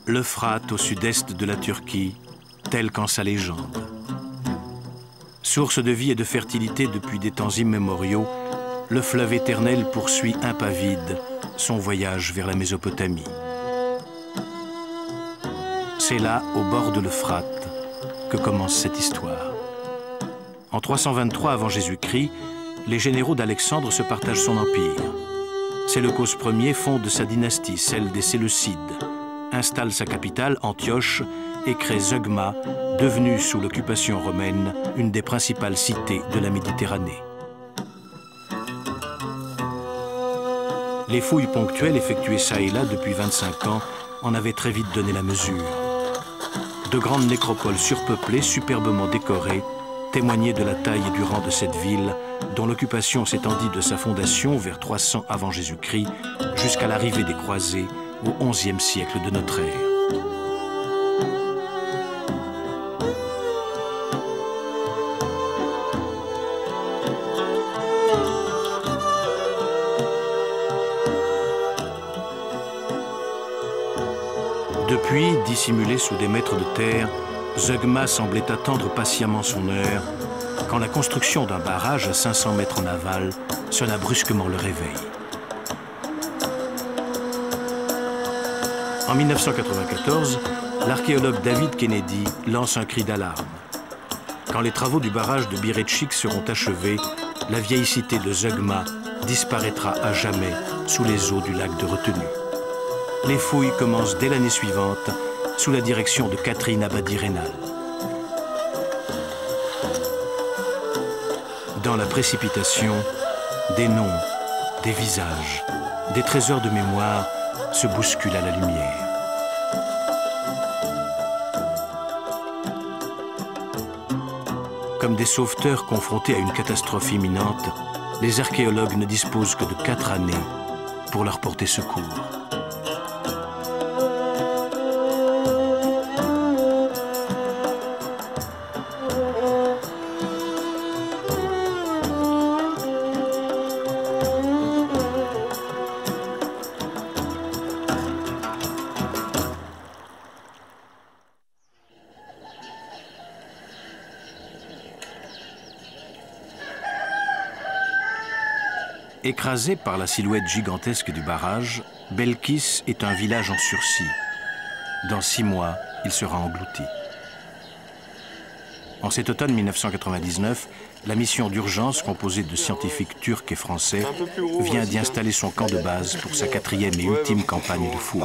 l'Euphrate au sud-est de la Turquie, tel qu'en sa légende. Source de vie et de fertilité depuis des temps immémoriaux, le fleuve éternel poursuit impavide son voyage vers la Mésopotamie. C'est là, au bord de l'Euphrate, que commence cette histoire. En 323 avant Jésus-Christ, les généraux d'Alexandre se partagent son empire. Séleucos Ier fonde sa dynastie, celle des Séleucides, installe sa capitale, Antioche, et crée Zeugma, devenue sous l'occupation romaine une des principales cités de la Méditerranée. Les fouilles ponctuelles effectuées çà et là depuis 25 ans en avaient très vite donné la mesure. De grandes nécropoles surpeuplées, superbement décorées, témoignaient de la taille et du rang de cette ville, dont l'occupation s'étendit de sa fondation vers 300 avant Jésus-Christ jusqu'à l'arrivée des croisés au XIe siècle de notre ère. Depuis, dissimulé sous des mètres de terre, Zeugma semblait attendre patiemment son heure, quand la construction d'un barrage à 500 mètres en aval sonna brusquement le réveil. En 1994, l'archéologue David Kennedy lance un cri d'alarme. Quand les travaux du barrage de Birecik seront achevés, la vieille cité de Zeugma disparaîtra à jamais sous les eaux du lac de retenue. Les fouilles commencent dès l'année suivante, sous la direction de Catherine Abadi-Rénal. Dans la précipitation, des noms, des visages, des trésors de mémoire se bousculent à la lumière. Comme des sauveteurs confrontés à une catastrophe imminente, les archéologues ne disposent que de 4 années pour leur porter secours. Écrasé par la silhouette gigantesque du barrage, Belkis est un village en sursis. Dans 6 mois, il sera englouti. En cet automne 1999, la mission d'urgence, composée de scientifiques turcs et français, vient d'y installer son camp de base pour sa 4e et ultime campagne de fouilles.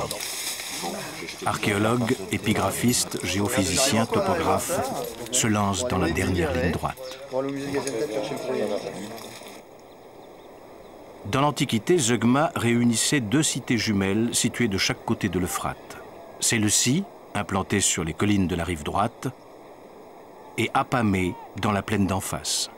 Archéologues, épigraphistes, géophysiciens, topographes se lancent dans la dernière ligne droite. Dans l'Antiquité, Zeugma réunissait 2 cités jumelles situées de chaque côté de l'Euphrate. Séleucie, implantée sur les collines de la rive droite, et Apamée, dans la plaine d'en face.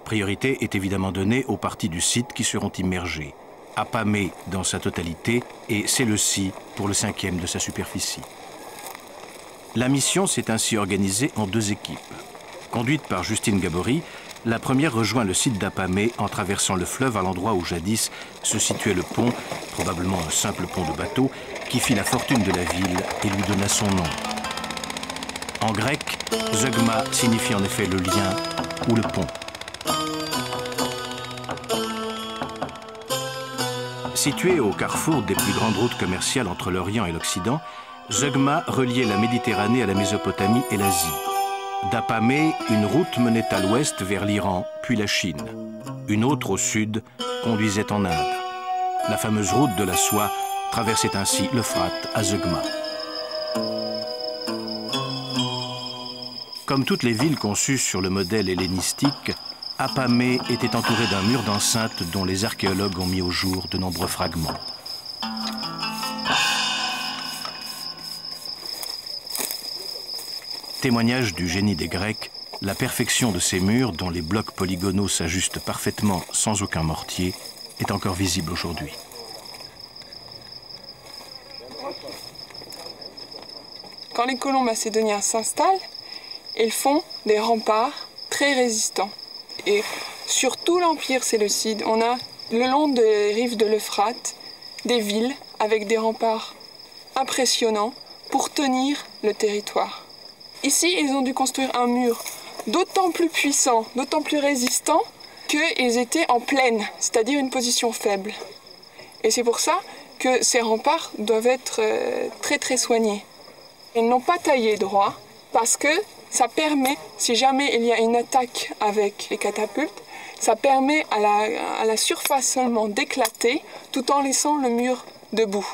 Priorité est évidemment donnée aux parties du site qui seront immergées. Apamée dans sa totalité et Séleucie pour le 5e de sa superficie. La mission s'est ainsi organisée en 2 équipes. Conduite par Justine Gabory, la première rejoint le site d'Apamée en traversant le fleuve à l'endroit où jadis se situait le pont, probablement un simple pont de bateau, qui fit la fortune de la ville et lui donna son nom. En grec, Zeugma signifie en effet le lien ou le pont. Situé au carrefour des plus grandes routes commerciales entre l'Orient et l'Occident, Zeugma reliait la Méditerranée à la Mésopotamie et l'Asie. D'Apamée, une route menait à l'ouest vers l'Iran, puis la Chine. Une autre au sud conduisait en Inde. La fameuse route de la soie traversait ainsi l'Euphrate à Zeugma. Comme toutes les villes conçues sur le modèle hellénistique, Apamée était entourée d'un mur d'enceinte dont les archéologues ont mis au jour de nombreux fragments. Témoignage du génie des Grecs, la perfection de ces murs, dont les blocs polygonaux s'ajustent parfaitement sans aucun mortier, est encore visible aujourd'hui. Quand les colons macédoniens s'installent, ils font des remparts très résistants. Et sur tout l'empire séleucide, on a, le long des rives de l'Euphrate, des villes avec des remparts impressionnants pour tenir le territoire. Ici, ils ont dû construire un mur d'autant plus puissant, d'autant plus résistant qu'ils étaient en plaine, c'est-à-dire une position faible. Et c'est pour ça que ces remparts doivent être très très soignés. Ils n'ont pas taillé droit parce que ça permet, si jamais il y a une attaque avec les catapultes, ça permet à la surface seulement d'éclater tout en laissant le mur debout.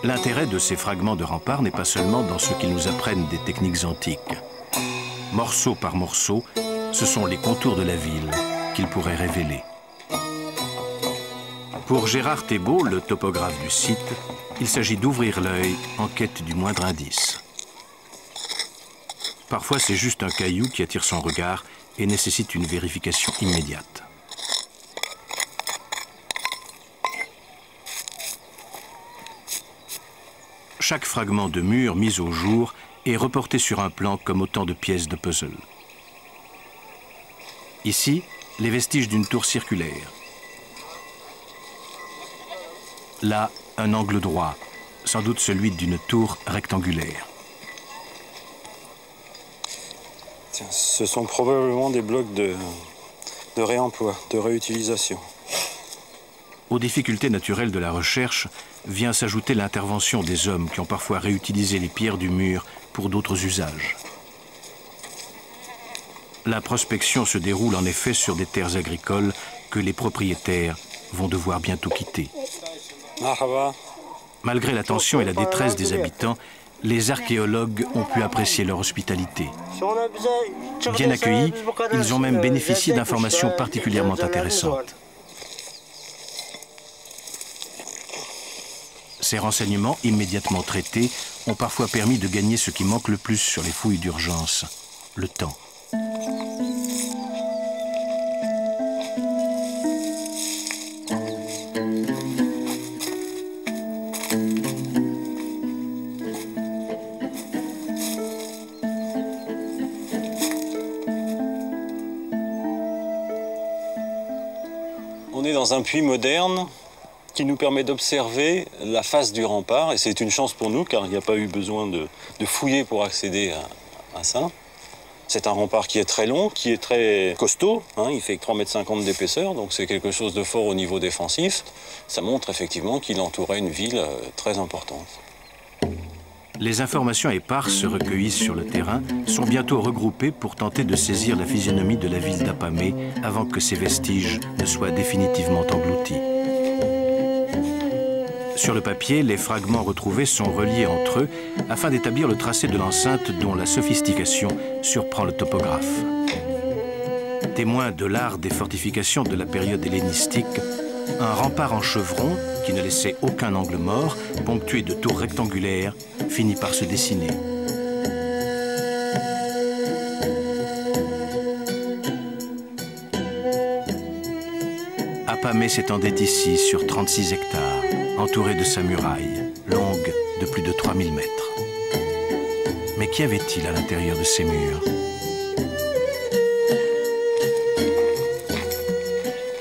L'intérêt de ces fragments de remparts n'est pas seulement dans ce qu'ils nous apprennent des techniques antiques. Morceau par morceau, ce sont les contours de la ville qu'ils pourraient révéler. Pour Gérard Thébault, le topographe du site, il s'agit d'ouvrir l'œil en quête du moindre indice. Parfois, c'est juste un caillou qui attire son regard et nécessite une vérification immédiate. Chaque fragment de mur mis au jour est reporté sur un plan comme autant de pièces de puzzle. Ici, les vestiges d'une tour circulaire. Là, un angle droit, sans doute celui d'une tour rectangulaire. Tiens, ce sont probablement des blocs de réemploi, de réutilisation. Aux difficultés naturelles de la recherche vient s'ajouter l'intervention des hommes qui ont parfois réutilisé les pierres du mur pour d'autres usages. La prospection se déroule en effet sur des terres agricoles que les propriétaires vont devoir bientôt quitter. Malgré la tension et la détresse des habitants, les archéologues ont pu apprécier leur hospitalité. Bien accueillis, ils ont même bénéficié d'informations particulièrement intéressantes. Ces renseignements, immédiatement traités, ont parfois permis de gagner ce qui manque le plus sur les fouilles d'urgence, le temps. On est dans un puits moderne qui nous permet d'observer la face du rempart. Et c'est une chance pour nous, car il n'y a pas eu besoin de fouiller pour accéder à ça. C'est un rempart qui est très long, qui est très costaud. Hein, il fait 3,50 m d'épaisseur, donc c'est quelque chose de fort au niveau défensif. Ça montre effectivement qu'il entourait une ville très importante. Les informations éparses recueillies sur le terrain sont bientôt regroupées pour tenter de saisir la physionomie de la ville d'Apamée avant que ces vestiges ne soient définitivement engloutis. Sur le papier, les fragments retrouvés sont reliés entre eux afin d'établir le tracé de l'enceinte dont la sophistication surprend le topographe. Témoin de l'art des fortifications de la période hellénistique, un rempart en chevron, qui ne laissait aucun angle mort, ponctué de tours rectangulaires, finit par se dessiner. Apamée s'étendait ici sur 36 hectares, entourée de sa muraille, longue de plus de 3000 mètres. Mais qu'y avait-il à l'intérieur de ces murs?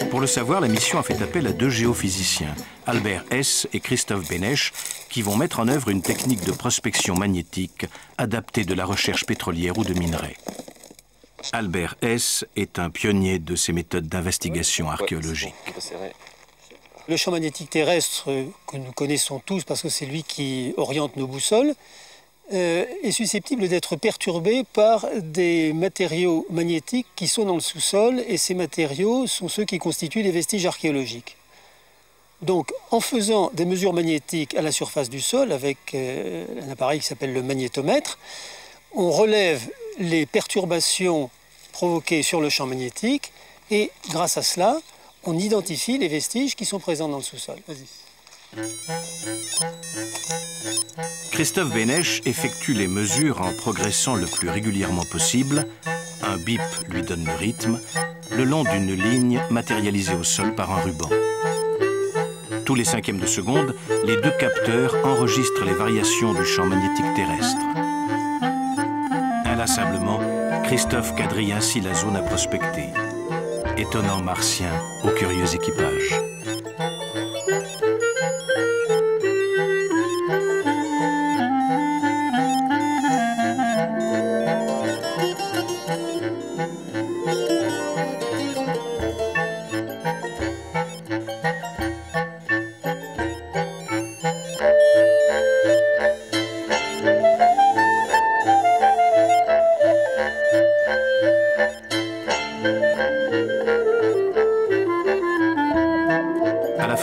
Pour le savoir, la mission a fait appel à deux géophysiciens, Albert Hess et Christophe Bénèche, qui vont mettre en œuvre une technique de prospection magnétique adaptée de la recherche pétrolière ou de minerais. Albert Hess est un pionnier de ces méthodes d'investigation archéologique. Le champ magnétique terrestre que nous connaissons tous parce que c'est lui qui oriente nos boussoles est susceptible d'être perturbé par des matériaux magnétiques qui sont dans le sous-sol et ces matériaux sont ceux qui constituent les vestiges archéologiques. Donc en faisant des mesures magnétiques à la surface du sol avec un appareil qui s'appelle le magnétomètre, on relève les perturbations provoquées sur le champ magnétique et grâce à cela, on identifie les vestiges qui sont présents dans le sous-sol. Christophe Bénèche effectue les mesures en progressant le plus régulièrement possible, un bip lui donne le rythme, le long d'une ligne matérialisée au sol par un ruban. Tous les cinquièmes de seconde, les deux capteurs enregistrent les variations du champ magnétique terrestre. Inlassablement, Christophe quadrille ainsi la zone à prospecter. Étonnant martien au curieux équipage.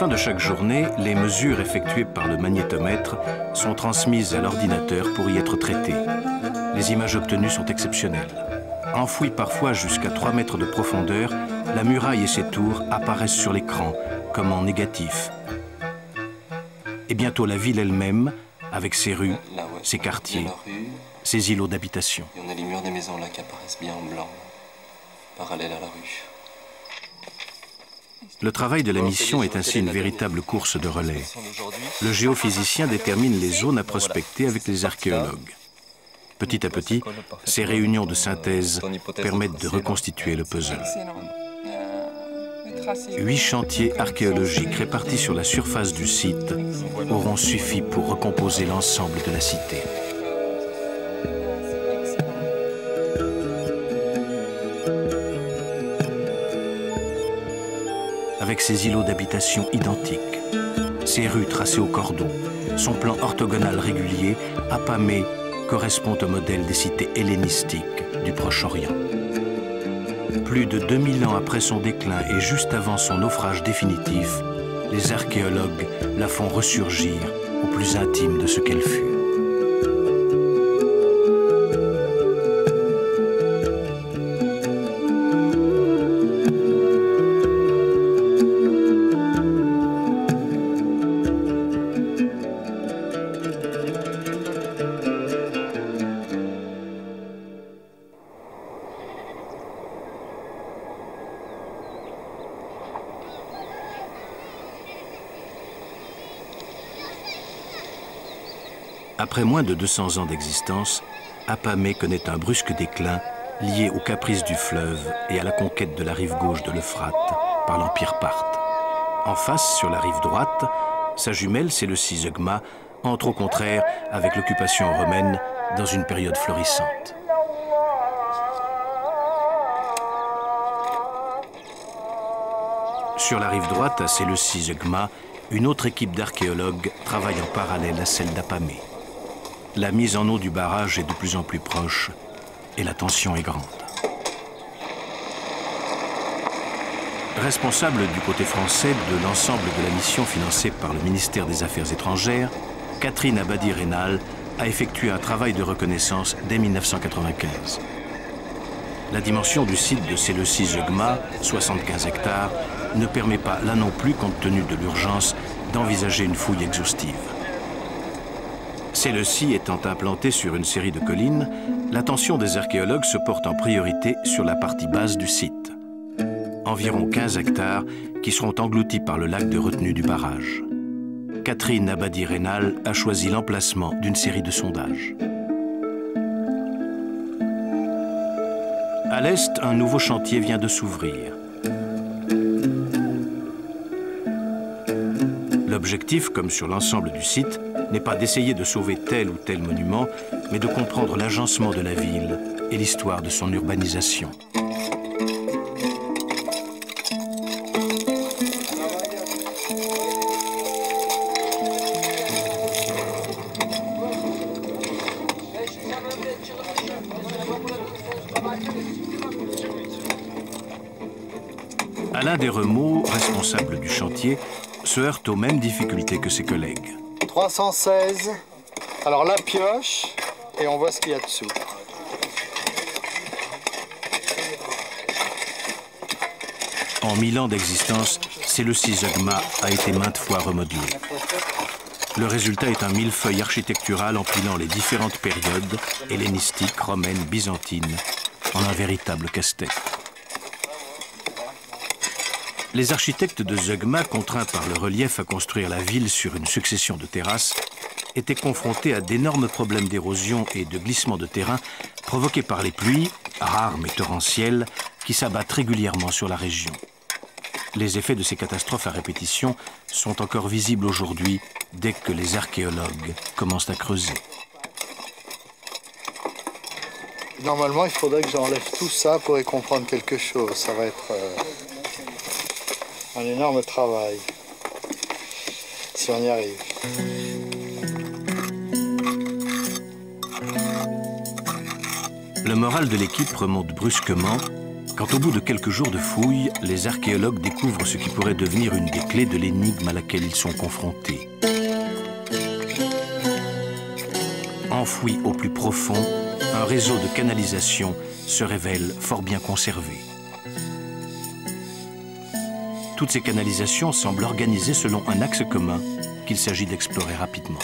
fin de chaque journée, les mesures effectuées par le magnétomètre sont transmises à l'ordinateur pour y être traitées. Les images obtenues sont exceptionnelles. Enfouies parfois jusqu'à 3 mètres de profondeur, la muraille et ses tours apparaissent sur l'écran, comme en négatif. Et bientôt la ville elle-même, avec ses rues, ses quartiers, ses îlots d'habitation. Et on a les murs des maisons là qui apparaissent bien en blanc, parallèles à la rue. Le travail de la mission est ainsi une véritable course de relais. Le géophysicien détermine les zones à prospecter avec les archéologues. Petit à petit, ces réunions de synthèse permettent de reconstituer le puzzle. 8 chantiers archéologiques répartis sur la surface du site auront suffi pour recomposer l'ensemble de la cité. Avec ses îlots d'habitation identiques, ses rues tracées au cordon, son plan orthogonal régulier, Apamée correspond au modèle des cités hellénistiques du Proche-Orient. Plus de 2000 ans après son déclin et juste avant son naufrage définitif, les archéologues la font ressurgir au plus intime de ce qu'elle fut. Après moins de 200 ans d'existence, Apamée connaît un brusque déclin lié aux caprices du fleuve et à la conquête de la rive gauche de l'Euphrate par l'Empire parthe. En face, sur la rive droite, sa jumelle, Séleucie Zeugma, entre au contraire avec l'occupation romaine dans une période florissante. Sur la rive droite, à Séleucie Zeugma, une autre équipe d'archéologues travaille en parallèle à celle d'Apamée. La mise en eau du barrage est de plus en plus proche et la tension est grande. Responsable du côté français de l'ensemble de la mission financée par le ministère des Affaires étrangères, Catherine Abadi-Reynal a effectué un travail de reconnaissance dès 1995. La dimension du site de Séleucie Zeugma, 75 hectares, ne permet pas, là non plus, compte tenu de l'urgence, d'envisager une fouille exhaustive. Séleucie étant implantée sur une série de collines, l'attention des archéologues se porte en priorité sur la partie basse du site. Environ 15 hectares qui seront engloutis par le lac de retenue du barrage. Catherine Abadi-Reynal a choisi l'emplacement d'une série de sondages. À l'est, un nouveau chantier vient de s'ouvrir. L'objectif, comme sur l'ensemble du site, n'est pas d'essayer de sauver tel ou tel monument, mais de comprendre l'agencement de la ville et l'histoire de son urbanisation. Alain Desremeaux, responsable du chantier, se heurte aux mêmes difficultés que ses collègues. 316. Alors la pioche, et on voit ce qu'il y a dessous. En 1000 ans d'existence, Séleucie Zeugma a été maintes fois remodelé. Le résultat est un millefeuille architectural empilant les différentes périodes, hellénistiques, romaines, byzantines, en un véritable casse-tête. Les architectes de Zeugma, contraints par le relief à construire la ville sur une succession de terrasses, étaient confrontés à d'énormes problèmes d'érosion et de glissement de terrain provoqués par les pluies, rares mais torrentielles, qui s'abattent régulièrement sur la région. Les effets de ces catastrophes à répétition sont encore visibles aujourd'hui dès que les archéologues commencent à creuser. Normalement, il faudrait que j'enlève tout ça pour y comprendre quelque chose. Ça va être un énorme travail, si on y arrive. Le moral de l'équipe remonte brusquement Quand au bout de quelques jours de fouilles, les archéologues découvrent ce qui pourrait devenir une des clés de l'énigme à laquelle ils sont confrontés. Enfoui au plus profond, un réseau de canalisation se révèle fort bien conservé. Toutes ces canalisations semblent organisées selon un axe commun qu'il s'agit d'explorer rapidement.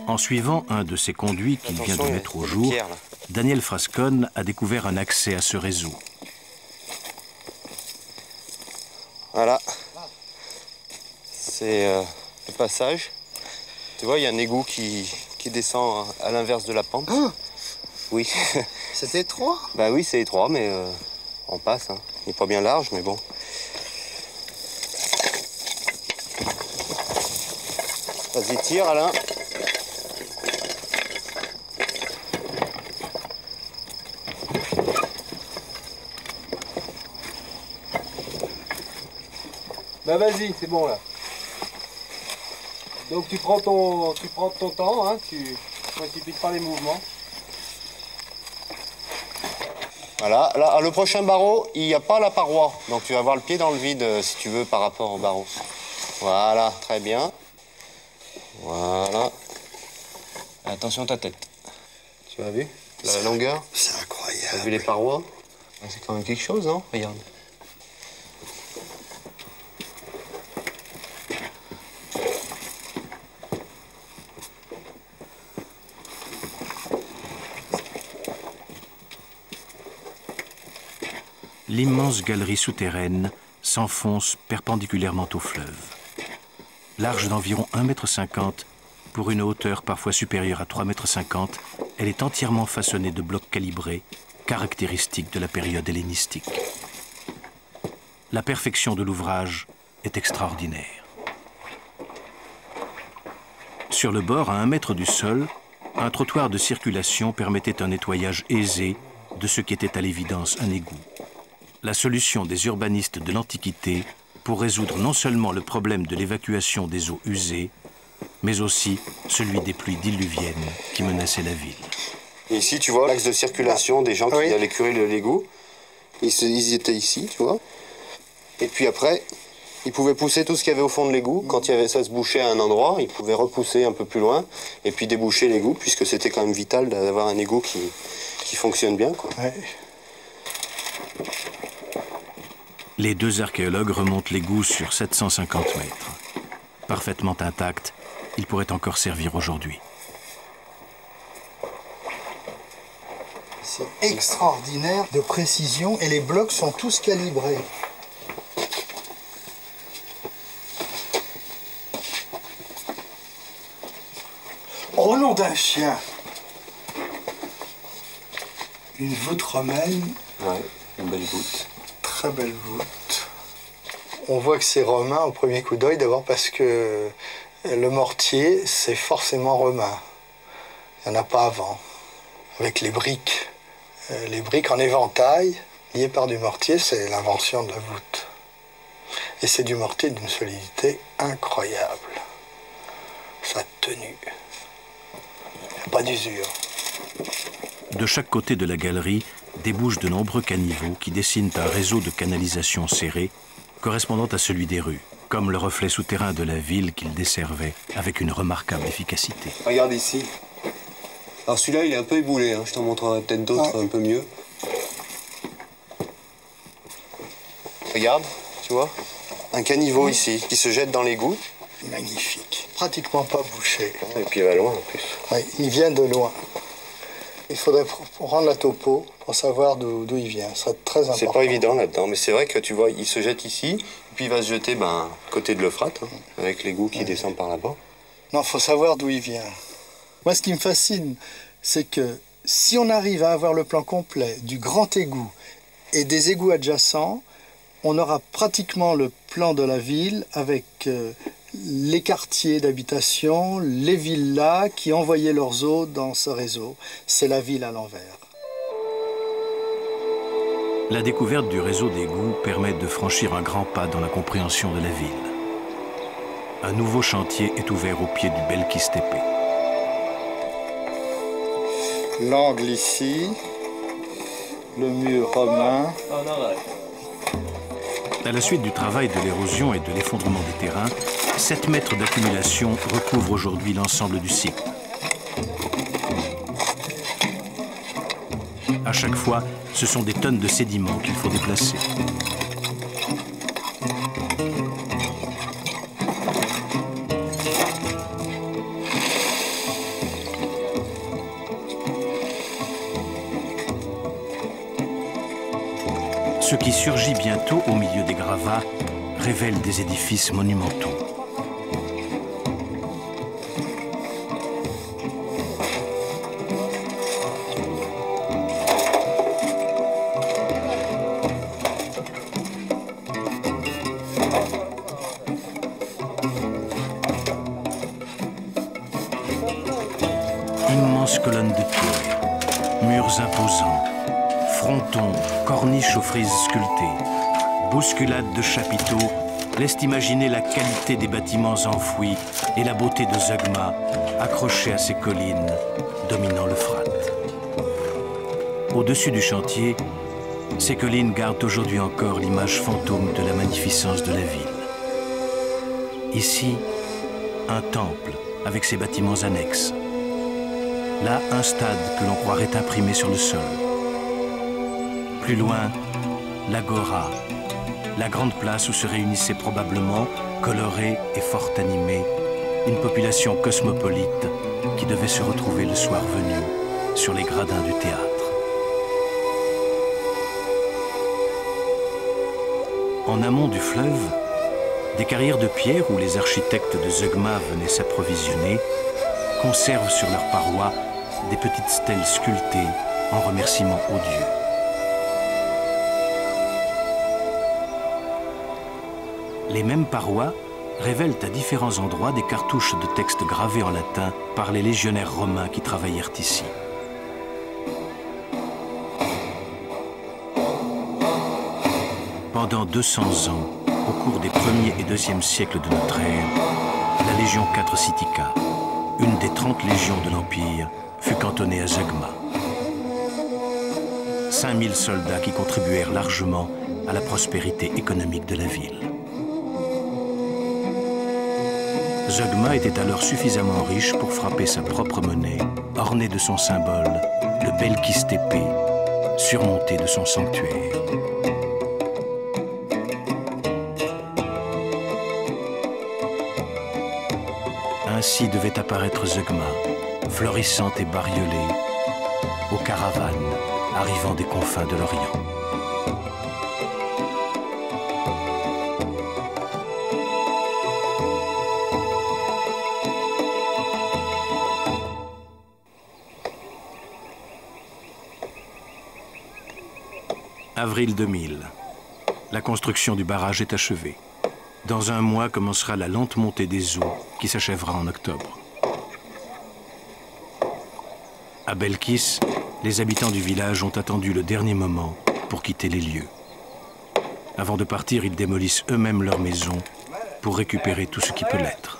En suivant un de ces conduits qu'il vient de mettre au jour, Daniel Frascon a découvert un accès à ce réseau. Voilà, c'est le passage. Tu vois, il y a un égout qui descend à l'inverse de la pente. Ah, oui. c'est étroit. Ben oui, c'est étroit, mais on passe. Hein. Il n'est pas bien large, mais bon. Vas-y, tire, Alain. Bah vas-y, c'est bon là. Donc tu prends ton temps, hein, tu ne précipites pas les mouvements. Voilà, là, le prochain barreau, il n'y a pas la paroi. Donc tu vas avoir le pied dans le vide, si tu veux, par rapport au barreau. Voilà, très bien. Voilà. Attention à ta tête. Tu as vu la longueur? C'est incroyable. Tu as vu les parois? C'est quand même quelque chose, non? Regarde. L'immense galerie souterraine s'enfonce perpendiculairement au fleuve. Large d'environ 1,50 m pour une hauteur parfois supérieure à 3,50 m, elle est entièrement façonnée de blocs calibrés, caractéristiques de la période hellénistique. La perfection de l'ouvrage est extraordinaire. Sur le bord, à 1 mètre du sol, un trottoir de circulation permettait un nettoyage aisé de ce qui était à l'évidence un égout. La solution des urbanistes de l'Antiquité pour résoudre non seulement le problème de l'évacuation des eaux usées, mais aussi celui des pluies diluviennes qui menaçaient la ville. Et ici, tu vois, l'axe de circulation des gens qui allaient curer l'égout. Ils étaient ici, tu vois. Et puis après, ils pouvaient pousser tout ce qu'il y avait au fond de l'égout. Quand ça se bouchait à un endroit, ils pouvaient repousser un peu plus loin et puis déboucher l'égout, puisque c'était quand même vital d'avoir un égout qui fonctionne bien, quoi. Ouais. Les deux archéologues remontent l'égout sur 750 mètres. Parfaitement intact, il pourrait encore servir aujourd'hui. C'est extraordinaire de précision et les blocs sont tous calibrés. Au nom d'un chien, une voûte romaine. Ouais, une belle voûte. Très belle voûte. On voit que c'est romain au premier coup d'œil, d'abord parce que le mortier, c'est forcément romain. Il n'y en a pas avant. Avec les briques. Les briques en éventail, liées par du mortier, c'est l'invention de la voûte. Et c'est du mortier d'une solidité incroyable. Sa tenue. Il n'y a pas d'usure. De chaque côté de la galerie débouchent de nombreux caniveaux qui dessinent un réseau de canalisation serré correspondant à celui des rues, comme le reflet souterrain de la ville qu'il desservait avec une remarquable efficacité. Regarde ici. Alors celui-là, il est un peu éboulé, hein. Je t'en montrerai peut-être d'autres un peu mieux. Regarde, tu vois, un caniveau ici qui se jette dans l'égout. Magnifique. Pratiquement pas bouché. Et puis il va loin en plus. Oui, il vient de loin. Il faudrait rendre la topo pour savoir d'où il vient. Ce serait très important. C'est pas évident là-dedans, mais c'est vrai que tu vois, il se jette ici, et puis il va se jeter côté de l'Euphrate, hein, avec l'égout qui descend par là-bas. Non, il faut savoir d'où il vient. Moi, ce qui me fascine, c'est que si on arrive à avoir le plan complet du grand égout et des égouts adjacents, on aura pratiquement le plan de la ville avec les quartiers d'habitation, les villas qui envoyaient leurs eaux dans ce réseau. C'est la ville à l'envers. La découverte du réseau d'égouts permet de franchir un grand pas dans la compréhension de la ville. Un nouveau chantier est ouvert au pied du Belkis Tepe. L'angle ici, le mur romain. À la suite du travail de l'érosion et de l'effondrement des terrains, 7 mètres d'accumulation recouvrent aujourd'hui l'ensemble du site. À chaque fois, ce sont des tonnes de sédiments qu'il faut déplacer. Ce qui surgit bientôt au milieu des gravats révèle des édifices monumentaux. Immenses colonnes de pierre, murs imposants, frontons, corniches aux frises sculptées, bousculades de chapiteaux laissent imaginer la qualité des bâtiments enfouis et la beauté de Zeugma accrochée à ces collines dominant l'Euphrate. Au-dessus du chantier, ces collines gardent aujourd'hui encore l'image fantôme de la magnificence de la ville. Ici, un temple avec ses bâtiments annexes. Là, un stade que l'on croirait imprimé sur le sol. Plus loin, l'Agora, la grande place où se réunissait probablement, colorée et fort animée, une population cosmopolite qui devait se retrouver le soir venu sur les gradins du théâtre. En amont du fleuve, des carrières de pierre où les architectes de Zeugma venaient s'approvisionner conservent sur leurs parois des petites stèles sculptées en remerciement aux dieux. Les mêmes parois révèlent à différents endroits des cartouches de textes gravés en latin par les légionnaires romains qui travaillèrent ici. Pendant 200 ans, au cours des 1er et 2e siècles de notre ère, la Légion 4 Sitica, une des 30 légions de l'Empire, fut cantonnée à Zeugma. 5000 soldats qui contribuèrent largement à la prospérité économique de la ville. Zeugma était alors suffisamment riche pour frapper sa propre monnaie, ornée de son symbole, le Belkis Tépé, surmonté de son sanctuaire. Ainsi devait apparaître Zeugma, florissante et bariolée, aux caravanes arrivant des confins de l'Orient. Avril 2000. La construction du barrage est achevée. Dans un mois commencera la lente montée des eaux qui s'achèvera en octobre. À Belkis, les habitants du village ont attendu le dernier moment pour quitter les lieux. Avant de partir, ils démolissent eux-mêmes leur maison pour récupérer tout ce qui peut l'être.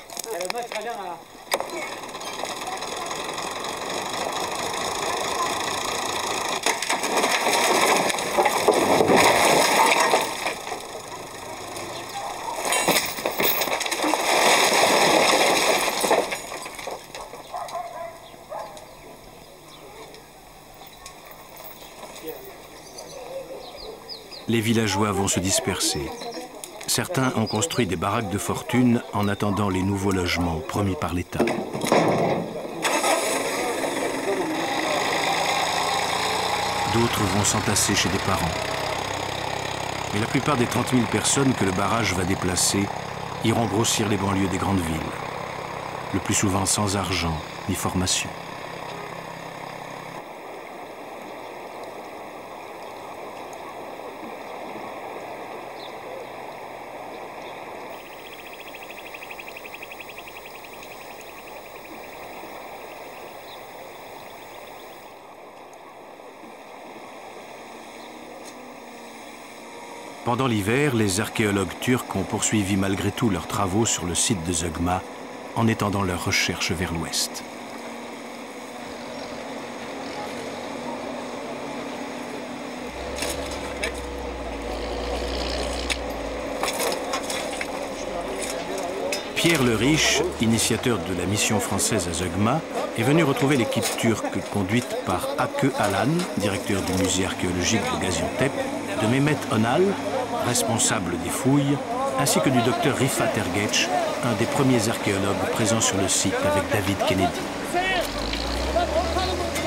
Les villageois vont se disperser. Certains ont construit des baraques de fortune en attendant les nouveaux logements promis par l'État. D'autres vont s'entasser chez des parents. Mais la plupart des 30 000 personnes que le barrage va déplacer iront grossir les banlieues des grandes villes, le plus souvent sans argent ni formation. Pendant l'hiver, les archéologues turcs ont poursuivi malgré tout leurs travaux sur le site de Zeugma en étendant leurs recherches vers l'ouest. Pierre le Riche, initiateur de la mission française à Zeugma, est venu retrouver l'équipe turque conduite par Hakkı Alan, directeur du musée archéologique de Gaziantep, de Mehmet Onal, responsable des fouilles, ainsi que du docteur Rifat Ergeç, un des premiers archéologues présents sur le site avec David Kennedy.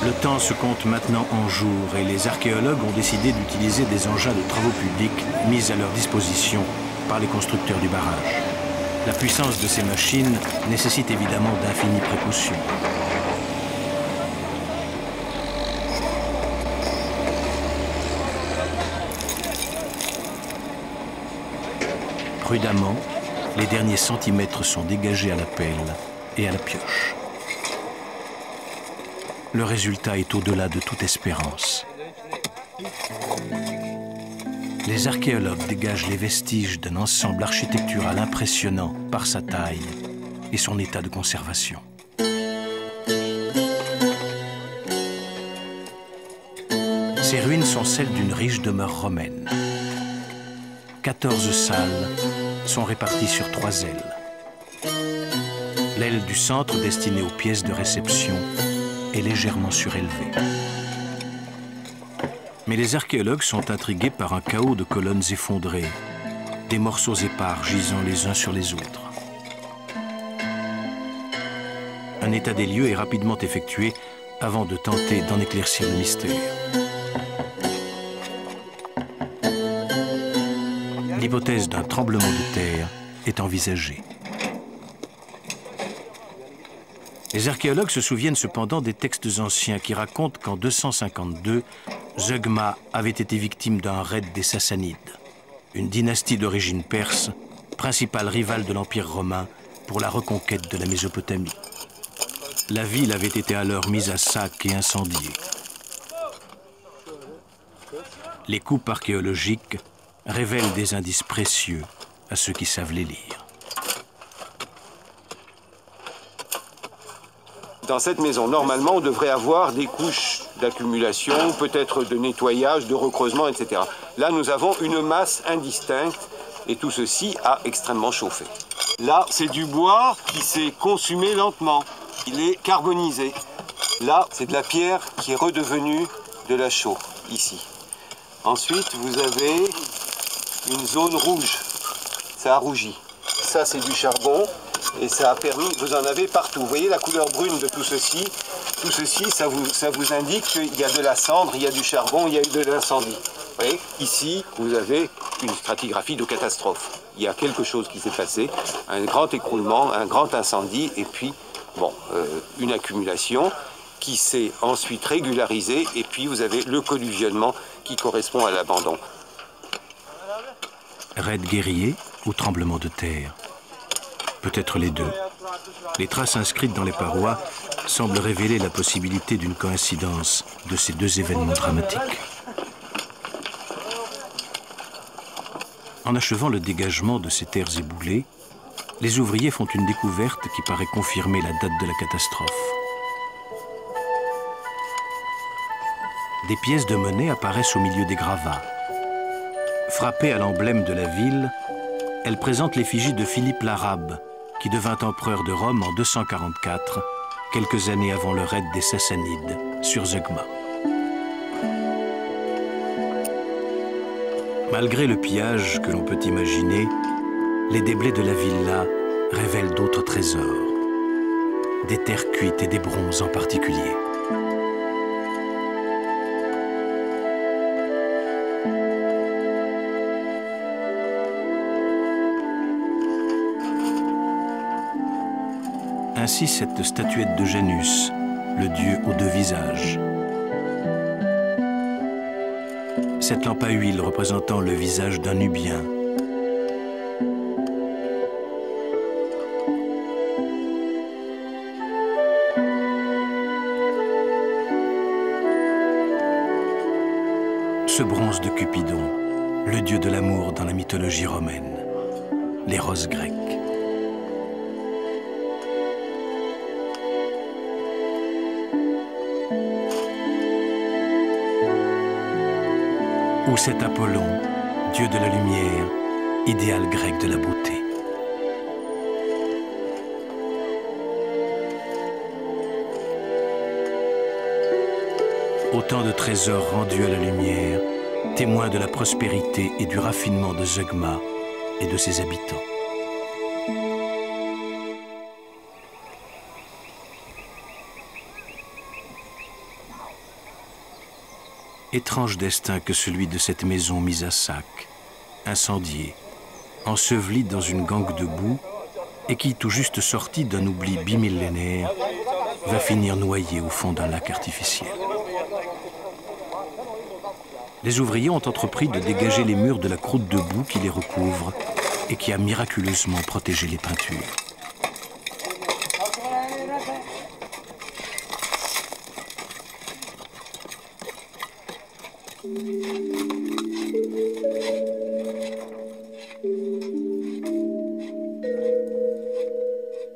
Le temps se compte maintenant en jours et les archéologues ont décidé d'utiliser des engins de travaux publics mis à leur disposition par les constructeurs du barrage. La puissance de ces machines nécessite évidemment d'infinies précautions. Prudemment, les derniers centimètres sont dégagés à la pelle et à la pioche. Le résultat est au-delà de toute espérance. Les archéologues dégagent les vestiges d'un ensemble architectural impressionnant par sa taille et son état de conservation. Ces ruines sont celles d'une riche demeure romaine. 14 salles sont réparties sur 3 ailes. L'aile du centre, destinée aux pièces de réception, est légèrement surélevée. Mais les archéologues sont intrigués par un chaos de colonnes effondrées, des morceaux épars gisant les uns sur les autres. Un état des lieux est rapidement effectué avant de tenter d'en éclaircir le mystère. L'hypothèse d'un tremblement de terre est envisagée. Les archéologues se souviennent cependant des textes anciens qui racontent qu'en 252, Zeugma avait été victime d'un raid des Sassanides, une dynastie d'origine perse, principale rivale de l'Empire romain pour la reconquête de la Mésopotamie. La ville avait été alors mise à sac et incendiée. Les coupes archéologiques révèlent des indices précieux à ceux qui savent les lire. Dans cette maison, normalement, on devrait avoir des couches d'accumulation, peut-être de nettoyage, de recreusement, etc. Là, nous avons une masse indistincte et tout ceci a extrêmement chauffé. Là, c'est du bois qui s'est consumé lentement. Il est carbonisé. Là, c'est de la pierre qui est redevenue de la chaux, ici. Ensuite, vous avez une zone rouge. Ça a rougi. Ça, c'est du charbon. Et ça a permis, vous en avez partout. Vous voyez la couleur brune de tout ceci, ça vous indique qu'il y a de la cendre, il y a du charbon, il y a eu de l'incendie. Vous voyez, ici, vous avez une stratigraphie de catastrophe. Il y a quelque chose qui s'est passé, un grand écroulement, un grand incendie, et puis, bon, une accumulation qui s'est ensuite régularisée, et puis vous avez le collusionnement qui correspond à l'abandon. Raid guerrier ou tremblement de terre? Peut-être les deux. Les traces inscrites dans les parois semblent révéler la possibilité d'une coïncidence de ces deux événements dramatiques. En achevant le dégagement de ces terres éboulées, les ouvriers font une découverte qui paraît confirmer la date de la catastrophe. Des pièces de monnaie apparaissent au milieu des gravats. Frappées à l'emblème de la ville, elles présentent l'effigie de Philippe l'Arabe, qui devint empereur de Rome en 244, quelques années avant le raid des Sassanides sur Zeugma. Malgré le pillage que l'on peut imaginer, les déblais de la villa révèlent d'autres trésors, des terres cuites et des bronzes en particulier. Ainsi cette statuette de Janus, le dieu aux deux visages. Cette lampe à huile représentant le visage d'un Nubien. Ce bronze de Cupidon, le dieu de l'amour dans la mythologie romaine, les roses grecques. Ou cet Apollon, dieu de la lumière, idéal grec de la beauté. Autant de trésors rendus à la lumière, témoins de la prospérité et du raffinement de Zeugma et de ses habitants. Étrange destin que celui de cette maison mise à sac, incendiée, ensevelie dans une gangue de boue et qui, tout juste sortie d'un oubli bimillénaire, va finir noyée au fond d'un lac artificiel. Les ouvriers ont entrepris de dégager les murs de la croûte de boue qui les recouvre et qui a miraculeusement protégé les peintures.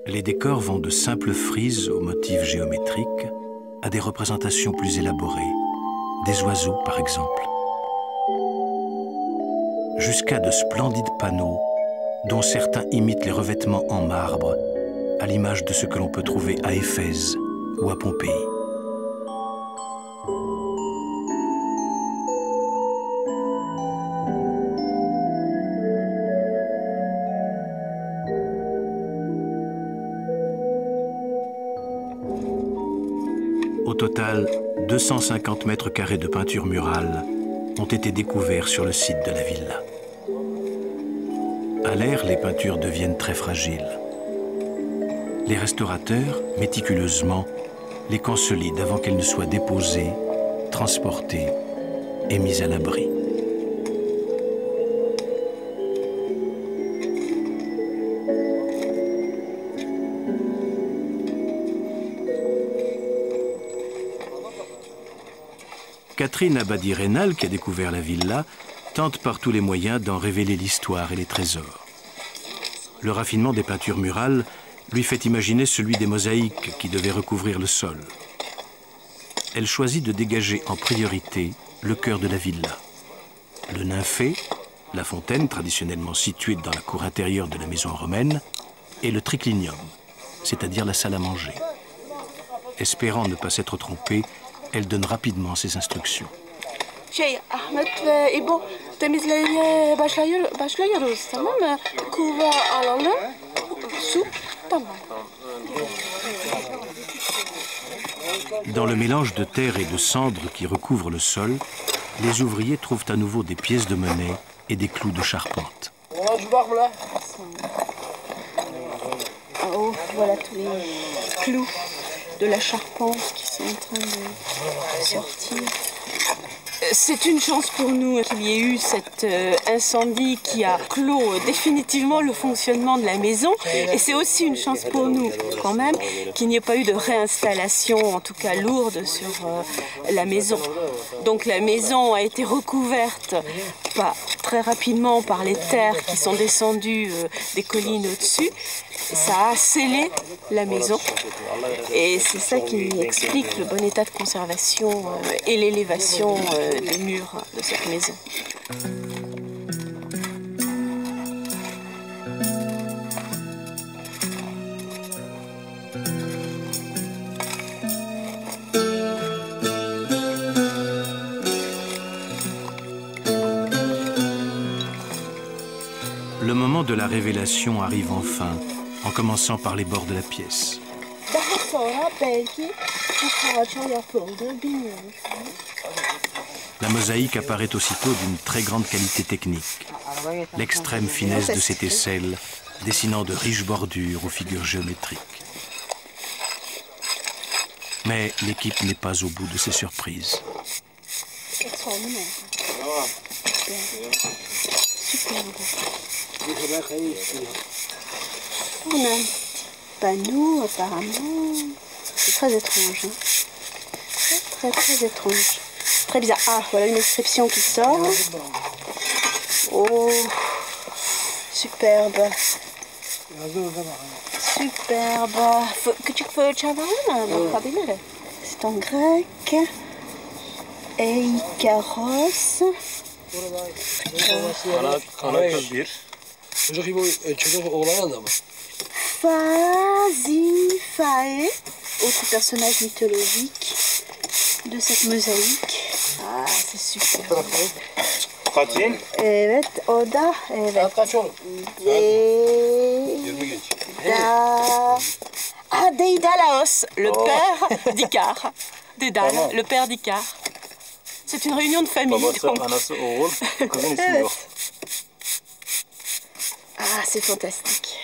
Les décors vont de simples frises aux motifs géométriques à des représentations plus élaborées, des oiseaux par exemple, jusqu'à de splendides panneaux dont certains imitent les revêtements en marbre, à l'image de ce que l'on peut trouver à Éphèse ou à Pompéi. Au total, 250 mètres carrés de peinture murale ont été découverts sur le site de la villa. À l'air, les peintures deviennent très fragiles. Les restaurateurs, méticuleusement, les consolident avant qu'elles ne soient déposées, transportées et mises à l'abri. Catherine Abadi-Rénal, qui a découvert la villa, tente par tous les moyens d'en révéler l'histoire et les trésors. Le raffinement des peintures murales lui fait imaginer celui des mosaïques qui devaient recouvrir le sol. Elle choisit de dégager en priorité le cœur de la villa. Le nymphée, la fontaine traditionnellement située dans la cour intérieure de la maison romaine, et le triclinium, c'est-à-dire la salle à manger. Espérant ne pas s'être trompée, elle donne rapidement ses instructions. Dans le mélange de terre et de cendres qui recouvre le sol, les ouvriers trouvent à nouveau des pièces de monnaie et des clous de charpente. Oh, voilà tous les clous de la charpente qui sont en train de sortir. C'est une chance pour nous qu'il y ait eu cet incendie qui a clos définitivement le fonctionnement de la maison. Et c'est aussi une chance pour nous, quand même, qu'il n'y ait pas eu de réinstallation, en tout cas lourde, sur la maison. Donc la maison a été recouverte très rapidement par les terres qui sont descendues des collines au-dessus. Ça a scellé la maison et c'est ça qui explique le bon état de conservation et l'élévation des murs de cette maison. Le moment de la révélation arrive enfin, en commençant par les bords de la pièce. La mosaïque apparaît aussitôt d'une très grande qualité technique. L'extrême finesse de ses tesselles, dessinant de riches bordures aux figures géométriques. Mais l'équipe n'est pas au bout de ses surprises. On a un panneau apparemment. C'est très étrange. Hein. Très étrange. Très bizarre. Ah, voilà une inscription qui sort. Oh, superbe. Superbe. C'est en grec. Eikaros. Phasiphae, autre personnage mythologique. de cette mosaïque. Ah, c'est super. Fatih. Evet, o da evet. Dédalaos, le père d'Icare. Dédale, le père d'Icare. C'est une réunion de famille. Ah, c'est fantastique.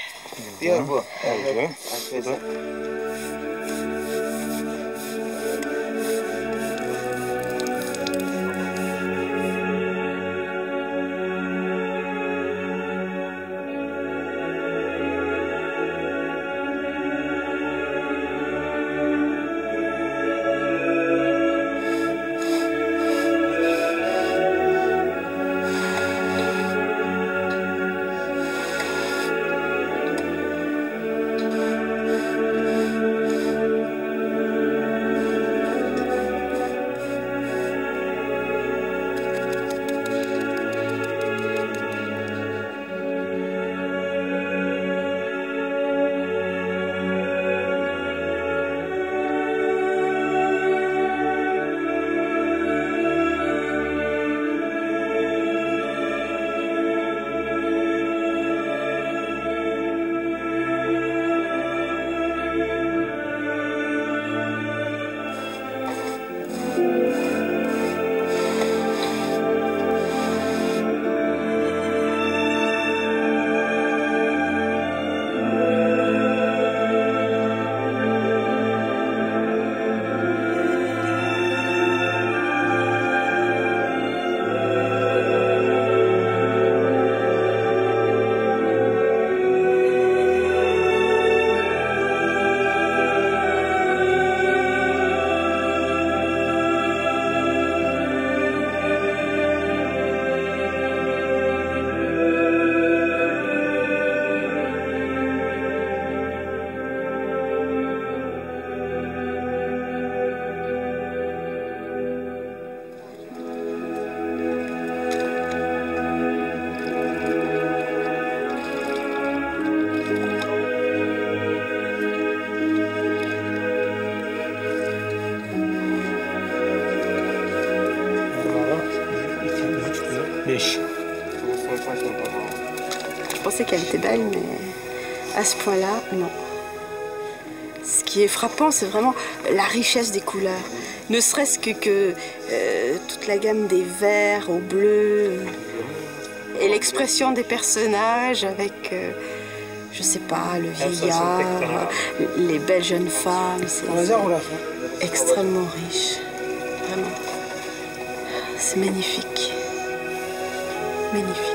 Je pensais qu'elle était belle, mais à ce point-là, non. Ce qui est frappant, c'est vraiment la richesse des couleurs. Ne serait-ce que toute la gamme des verts au bleu et l'expression des personnages avec, je sais pas, le vieillard, les belles jeunes femmes. C'est extrêmement riche, vraiment. C'est magnifique. Magnifique.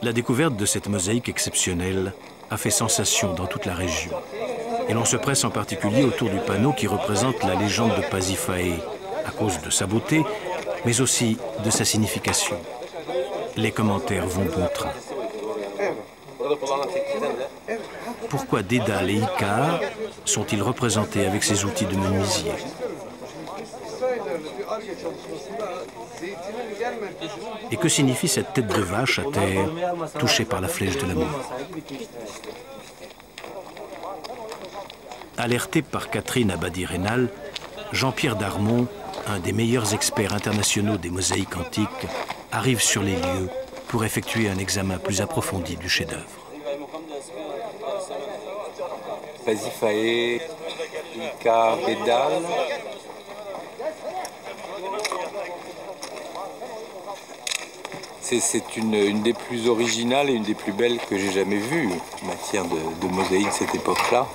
La découverte de cette mosaïque exceptionnelle a fait sensation dans toute la région. Et l'on se presse en particulier autour du panneau qui représente la légende de Pasiphae, à cause de sa beauté, mais aussi de sa signification. Les commentaires vont bon train. Pourquoi Dédale et Icare sont-ils représentés avec ces outils de menuisier? Et que signifie cette tête de vache à terre, touchée par la flèche de l'amour? Alerté par Catherine Abadie-Rénal, Jean-Pierre Darmon, un des meilleurs experts internationaux des mosaïques antiques, arrive sur les lieux pour effectuer un examen plus approfondi du chef-d'œuvre. Pasiphae, Icare, Dédale. C'est une des plus originales et une des plus belles que j'ai jamais vues en matière de mosaïque de cette époque-là.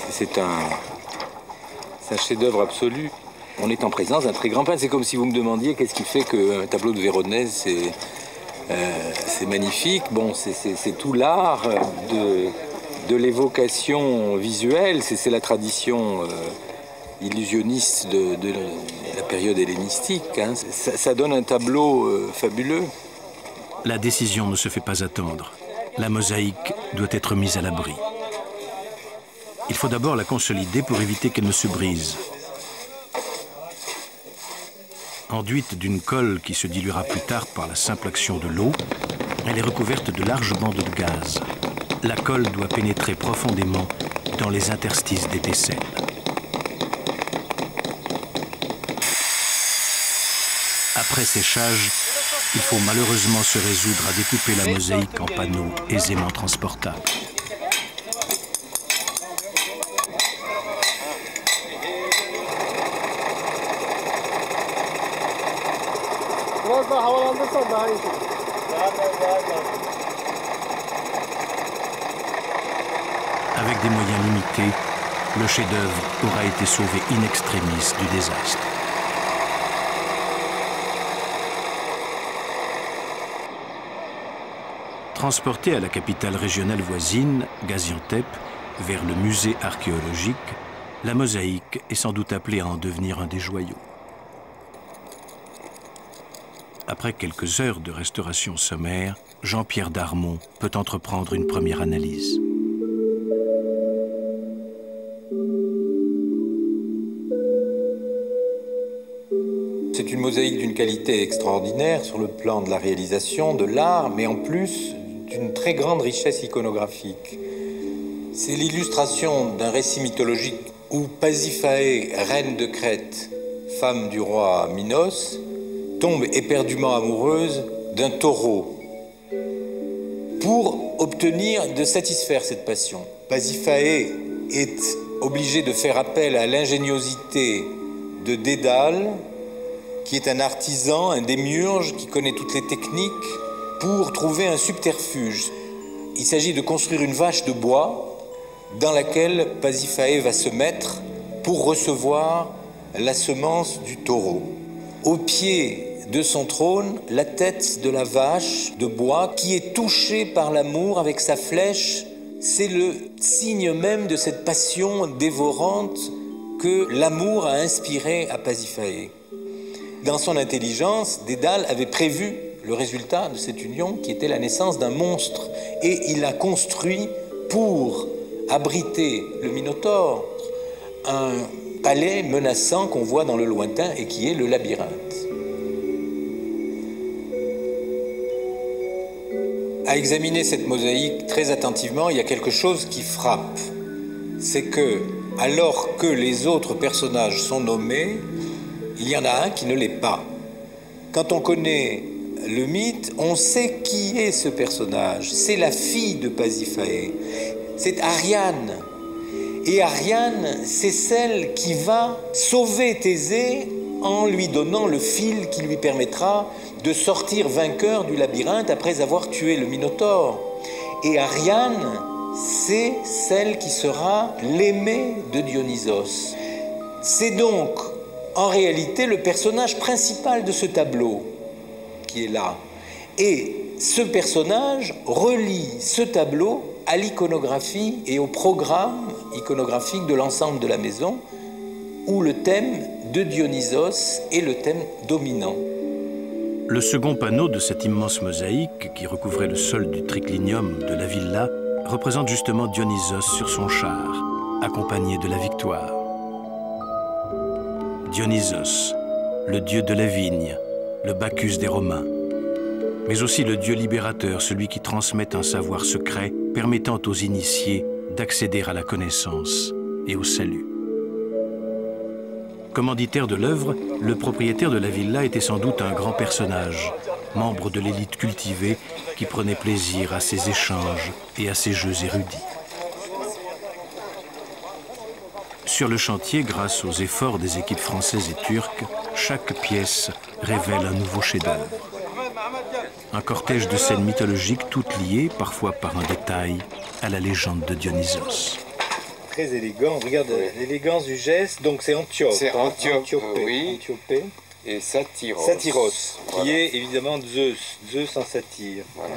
C'est un chef-d'œuvre absolu. On est en présence d'un très grand peintre. C'est comme si vous me demandiez qu'est-ce qui fait qu'un tableau de Véronèse, c'est magnifique. Bon, c'est tout l'art de l'évocation visuelle. C'est la tradition illusionniste de la période hellénistique. Hein. Ça donne un tableau fabuleux. La décision ne se fait pas attendre. La mosaïque doit être mise à l'abri. Il faut d'abord la consolider pour éviter qu'elle ne se brise. Enduite d'une colle qui se diluera plus tard par la simple action de l'eau, elle est recouverte de larges bandes de gaz. La colle doit pénétrer profondément dans les interstices des tesselles. Après séchage, il faut malheureusement se résoudre à découper la mosaïque en panneaux aisément transportables. Avec des moyens limités, le chef-d'œuvre aura été sauvé in extremis du désastre. Transportée à la capitale régionale voisine, Gaziantep, vers le musée archéologique, la mosaïque est sans doute appelée à en devenir un des joyaux. Après quelques heures de restauration sommaire, Jean-Pierre Darmon peut entreprendre une première analyse. C'est une mosaïque d'une qualité extraordinaire sur le plan de la réalisation, de l'art, mais en plus d'une très grande richesse iconographique. C'est l'illustration d'un récit mythologique où Pasiphaé, reine de Crète, femme du roi Minos, tombe éperdument amoureuse d'un taureau pour obtenir de satisfaire cette passion. Pasiphaé est obligée de faire appel à l'ingéniosité de Dédale, qui est un artisan, un démiurge, qui connaît toutes les techniques pour trouver un subterfuge. Il s'agit de construire une vache de bois dans laquelle Pasiphaé va se mettre pour recevoir la semence du taureau. Au pied de son trône, la tête de la vache de bois qui est touchée par l'amour avec sa flèche, c'est le signe même de cette passion dévorante que l'amour a inspiré à Pasiphaé. Dans son intelligence, Dédale avait prévu le résultat de cette union qui était la naissance d'un monstre. Et il a construit pour abriter le Minotaure un palais menaçant qu'on voit dans le lointain et qui est le labyrinthe. À examiner cette mosaïque très attentivement, il y a quelque chose qui frappe. C'est que, alors que les autres personnages sont nommés, il y en a un qui ne l'est pas. Quand on connaît le mythe, on sait qui est ce personnage. C'est la fille de Pasiphaé. C'est Ariane. Et Ariane, c'est celle qui va sauver Thésée en lui donnant le fil qui lui permettra de sortir vainqueur du labyrinthe après avoir tué le Minotaure. Et Ariane, c'est celle qui sera l'aimée de Dionysos. C'est donc en réalité le personnage principal de ce tableau qui est là. Et ce personnage relie ce tableau à l'iconographie et au programme iconographique de l'ensemble de la maison, où le thème de Dionysos est le thème dominant. Le second panneau de cette immense mosaïque qui recouvrait le sol du triclinium de la villa représente justement Dionysos sur son char, accompagné de la victoire. Dionysos, le dieu de la vigne, le Bacchus des Romains, mais aussi le dieu libérateur, celui qui transmet un savoir secret permettant aux initiés d'accéder à la connaissance et au salut. Commanditaire de l'œuvre, le propriétaire de la villa était sans doute un grand personnage, membre de l'élite cultivée qui prenait plaisir à ses échanges et à ses jeux érudits. Sur le chantier, grâce aux efforts des équipes françaises et turques, chaque pièce révèle un nouveau chef-d'œuvre. Un cortège de scènes mythologiques toutes liées, parfois par un détail, à la légende de Dionysos. Très élégant, regarde l'élégance du geste, donc c'est Antiope. C'est Antiope, oui. Antiope. Et Satyros. Satyros, voilà. Qui est évidemment Zeus, Zeus en satyre. Voilà.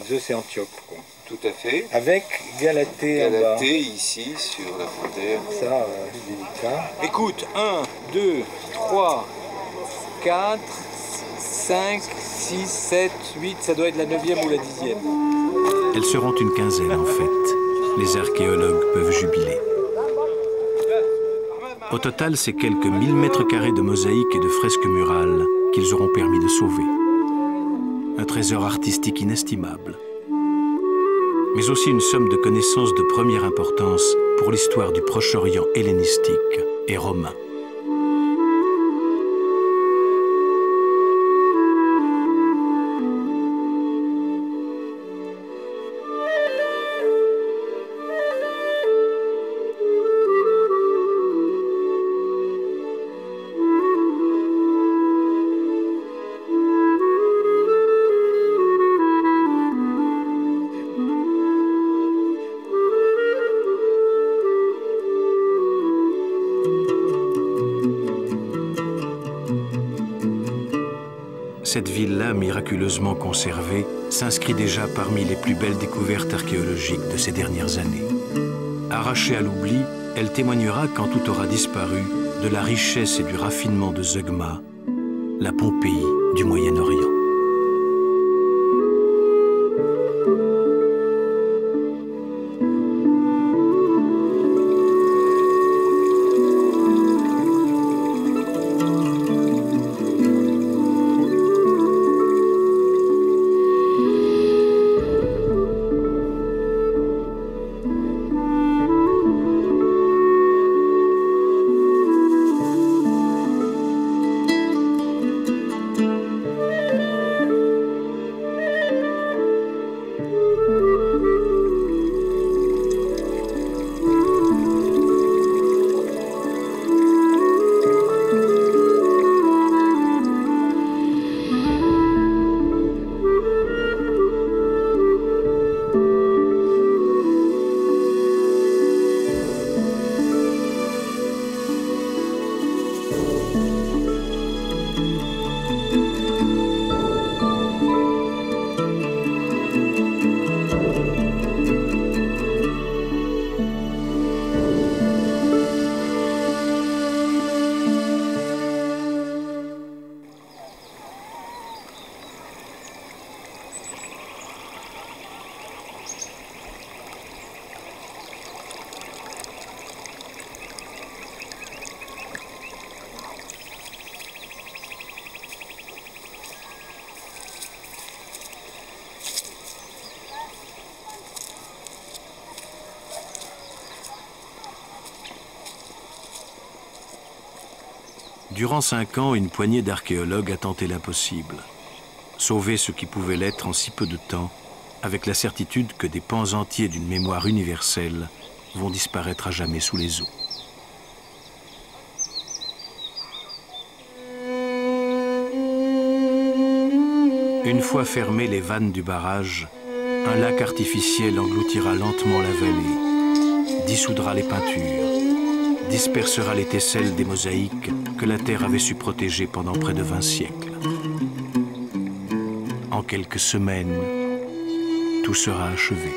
Zeus et Antiope, quoi. Tout à fait. Avec Galatée en bas. Galatée ici, sur la frontière. Ça, c'est délicat. Écoute, 1, 2, 3, 4, 5, 6, 7, 8, ça doit être la 9e ou la 10e. Elles seront une quinzaine en fait. Les archéologues peuvent jubiler. Au total, c'est quelques 1000 mètres carrés de mosaïques et de fresques murales qu'ils auront permis de sauver. Un trésor artistique inestimable, mais aussi une somme de connaissances de première importance pour l'histoire du Proche-Orient hellénistique et romain. Cette ville-là, miraculeusement conservée, s'inscrit déjà parmi les plus belles découvertes archéologiques de ces dernières années. Arrachée à l'oubli, elle témoignera, quand tout aura disparu, de la richesse et du raffinement de Zeugma, la Pompéi du Moyen-Orient. Durant 5 ans, une poignée d'archéologues a tenté l'impossible. Sauver ce qui pouvait l'être en si peu de temps, avec la certitude que des pans entiers d'une mémoire universelle vont disparaître à jamais sous les eaux. Une fois fermées les vannes du barrage, un lac artificiel engloutira lentement la vallée, dissoudra les peintures, dispersera les tesselles des mosaïques que la terre avait su protéger pendant près de 20 siècles. En quelques semaines, tout sera achevé.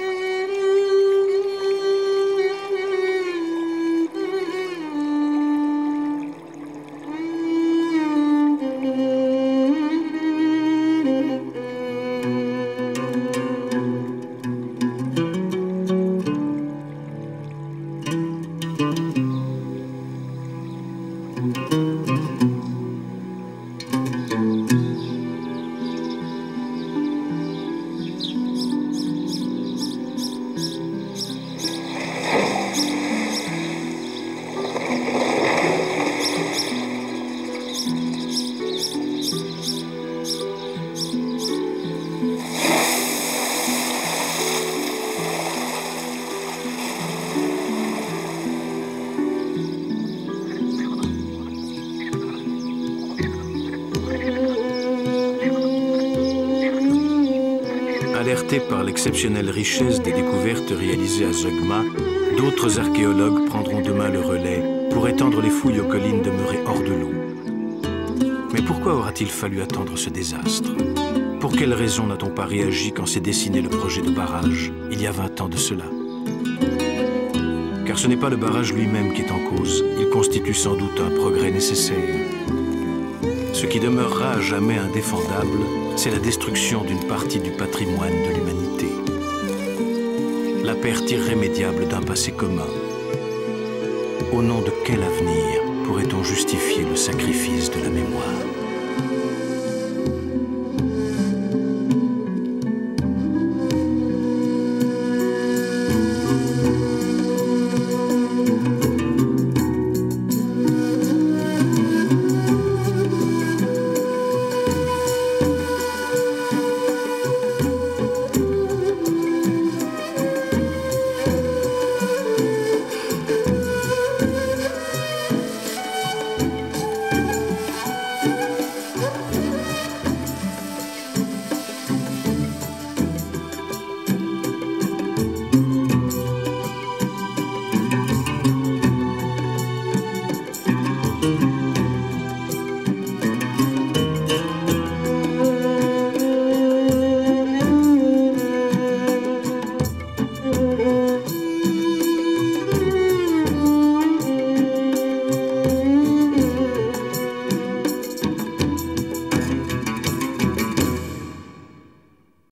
Alertés par l'exceptionnelle richesse des découvertes réalisées à Zeugma, d'autres archéologues prendront demain le relais pour étendre les fouilles aux collines demeurées hors de l'eau. Mais pourquoi aura-t-il fallu attendre ce désastre? Pour quelle raison n'a-t-on pas réagi quand s'est dessiné le projet de barrage, il y a 20 ans de cela? Car ce n'est pas le barrage lui-même qui est en cause, il constitue sans doute un progrès nécessaire. Ce qui demeurera à jamais indéfendable, c'est la destruction d'une partie du patrimoine de l'humanité. La perte irrémédiable d'un passé commun. Au nom de quel avenir justifié le sacrifice de la mémoire.